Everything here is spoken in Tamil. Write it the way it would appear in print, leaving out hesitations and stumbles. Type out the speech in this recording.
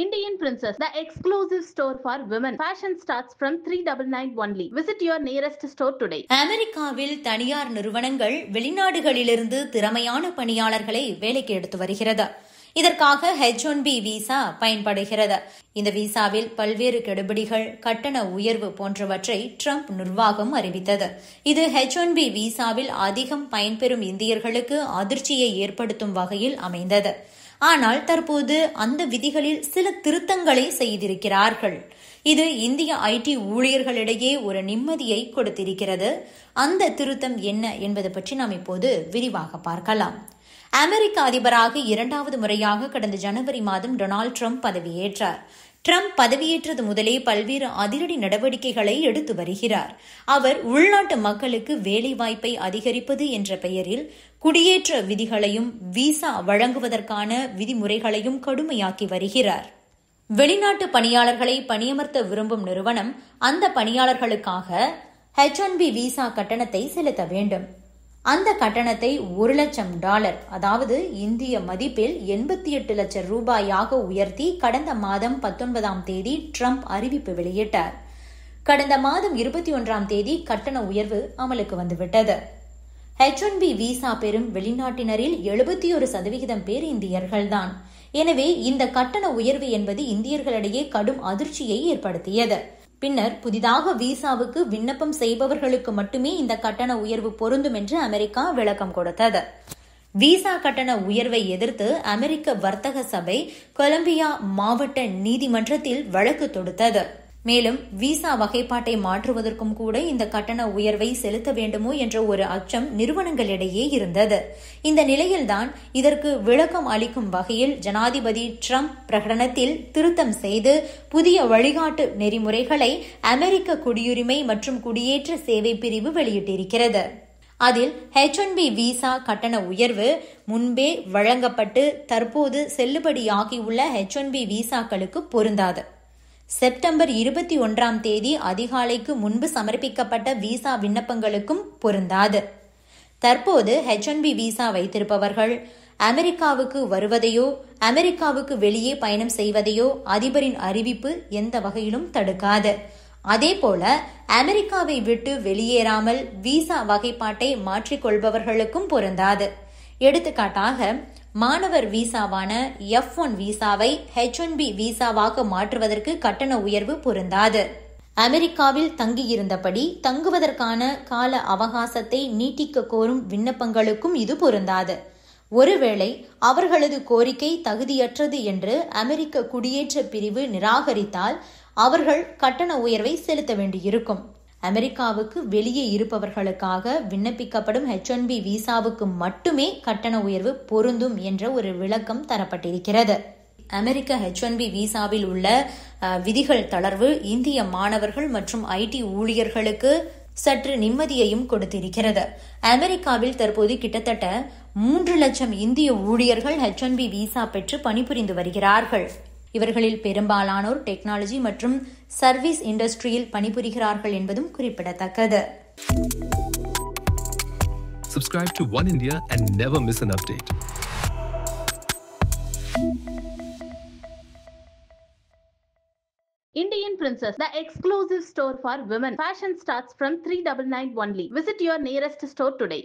Indian Princess, the exclusive store for women. Fashion starts from 399 only. Visit your nearest store today. அமெரிக்காவில் தனியார் நிறுவனங்கள் வெளிநாடுகளிலிருந்து திறமையான பணியாளர்களை வேலைக்கு எடுத்து வருகிறது. இதற்காக H1B விசா பயன்படுகிறது. இந்த விசாவில் பல்வேறு கெடுபிடிகள், கட்டண உயர்வு போன்றவற்றை ட்ரம்ப் நிர்வாகம் அறிவித்தது. இது H1B விசாவில் அதிகம் பயன்பெறும் இந்தியர்களுக்கு அதிர்ச்சியை ஏற்படுத்தும் வகையில் அமைந்தது. ஆனால் தற்போது அந்த விதிகளில் சில திருத்தங்களை செய்திருக்கிறார்கள். இது இந்திய IT ஊழியர்களிடையே ஒரு நிம்மதியை கொடுத்திருக்கிறது. அந்த திருத்தம் என்ன என்பது பற்றி நாம் இப்போது விரிவாக பார்க்கலாம். அமெரிக்க அதிபராக 2வது முறையாக கடந்த ஜனவரி மாதம் டொனால்ட் ட்ரம்ப் பதவியேற்றார். ட்ரம்ப் பதவியேற்றது முதலே பல்வேறு அதிரடி நடவடிக்கைகளை எடுத்து வருகிறார். அவர் உள்நாட்டு மக்களுக்கு வேலைவாய்ப்பை அதிகரிப்பது என்ற பெயரில் குடியேற்ற விதிகளையும் விசா வழங்குவதற்கான விதிமுறைகளையும் கடுமையாக்கி வருகிறார். வெளிநாட்டு பணியாளர்களை பணியமர்த்த விரும்பும் நிறுவனம் அந்த பணியாளர்களுக்காக H1B விசா கட்டணத்தை செலுத்த வேண்டும். அந்த கட்டணத்தை $1,00,000, அதாவது இந்திய மதிப்பில் 88 லட்சம் ரூபாயாக உயர்த்தி கடந்த மாதம் 19ஆம் தேதி ட்ரம்ப் அறிவிப்பு வெளியிட்டார். கடந்த மாதம் 21ஆம் தேதி கட்டண உயர்வு அமலுக்கு வந்துவிட்டது. H1B விசா பெறும் வெளிநாட்டினரில் 71% பேர் இந்தியர்கள்தான். எனவே இந்த கட்டண உயர்வு என்பது இந்தியர்களிடையே கடும் அதிர்ச்சியை ஏற்படுத்தியது. பின்னர் புதிதாக விசாவுக்கு விண்ணப்பம் செய்பவர்களுக்கு மட்டுமே இந்த கட்டண உயர்வு பொருந்தும் என்று அமெரிக்கா விளக்கம் கொடுத்தது. விசா கட்டண உயர்வை எதிர்த்து அமெரிக்க வர்த்தக சபை கொலம்பியா மாவட்ட நீதிமன்றத்தில் வழக்கு தொடுத்தது. மேலும் விசா வகைப்பாட்டை மாற்றுவதற்கும் கூட இந்த கட்டண உயர்வை செலுத்த வேண்டுமோ என்ற ஒரு அச்சம் நிறுவனங்களிடையே இருந்தது. இந்த நிலையில்தான் இதற்கு விளக்கம் அளிக்கும் வகையில் ஜனாதிபதி ட்ரம்ப் பிரகடனத்தில் திருத்தம் செய்து புதிய வழிகாட்டு நெறிமுறைகளை அமெரிக்க குடியுரிமை மற்றும் குடியேற்ற சேவை பிரிவு வெளியிட்டிருக்கிறது. அதில் H1B விசா கட்டண உயர்வு முன்பே வழங்கப்பட்டு தற்போது செல்லுபடியாகியுள்ள H1B விசாக்களுக்கு பொருந்தாது. செப்டம்பர் 21ஆம் தேதி அதிகாலைக்கு முன்பு சமர்ப்பிக்கப்பட்ட விசா விண்ணப்பங்களுக்கும் பொருந்தாது. தற்போது H1B விசா வைத்திருப்பவர்கள் அமெரிக்காவுக்கு வருவதையோ அமெரிக்காவுக்கு வெளியே பயணம் செய்வதையோ அதிபரின் அறிவிப்பு எந்த வகையிலும் தடுக்காது. அதேபோல அமெரிக்காவை விட்டு வெளியேறாமல் விசா வகைப்பாட்டை மாற்றிக்கொள்பவர்களுக்கும் பொருந்தாது. எடுத்துக்காட்டாக மாணவர் விசாவான F1 விசாவை H1B விசாவாக மாற்றுவதற்கு கட்டண உயர்வு பொருந்தாது. அமெரிக்காவில் தங்கியிருந்தபடி தங்குவதற்கான கால அவகாசத்தை நீட்டிக்க கோரும் விண்ணப்பங்களுக்கும் இது பொருந்தாது. ஒருவேளை அவர்களது கோரிக்கை தகுதியற்றது என்று அமெரிக்க குடியேற்ற பிரிவு நிராகரித்தால் அவர்கள் கட்டண உயர்வை செலுத்த வேண்டியிருக்கும். அமெரிக்காவுக்கு வெளியே இருப்பவர்களுக்காக விண்ணப்பிக்கப்படும் H1B விசாவுக்கு மட்டுமே கட்டண உயர்வு பொருந்தும் என்ற ஒரு விளக்கம் தரப்பட்டிருக்கிறது. அமெரிக்க H1B விசாவில் உள்ள விதிகள் தளர்வு இந்திய மாணவர்கள் மற்றும் IT ஊழியர்களுக்கு சற்று நிம்மதியையும் கொடுத்திருக்கிறது. அமெரிக்காவில் தற்போது கிட்டத்தட்ட 3 லட்சம் இந்திய ஊழியர்கள் H1B விசா பெற்று பணிபுரிந்து வருகிறார்கள். இவர்களில் பெரும்பாலானோர் டெக்னாலஜி மற்றும் சர்வீஸ் இண்டஸ்ட்ரியில் பணிபுரிகிறார்கள் என்பதும் குறிப்பிடத்தக்கது. Subscribe to One India and never miss an update. Indian Princess, the exclusive store for women. Fashion starts from 399 only. Visit your nearest store today.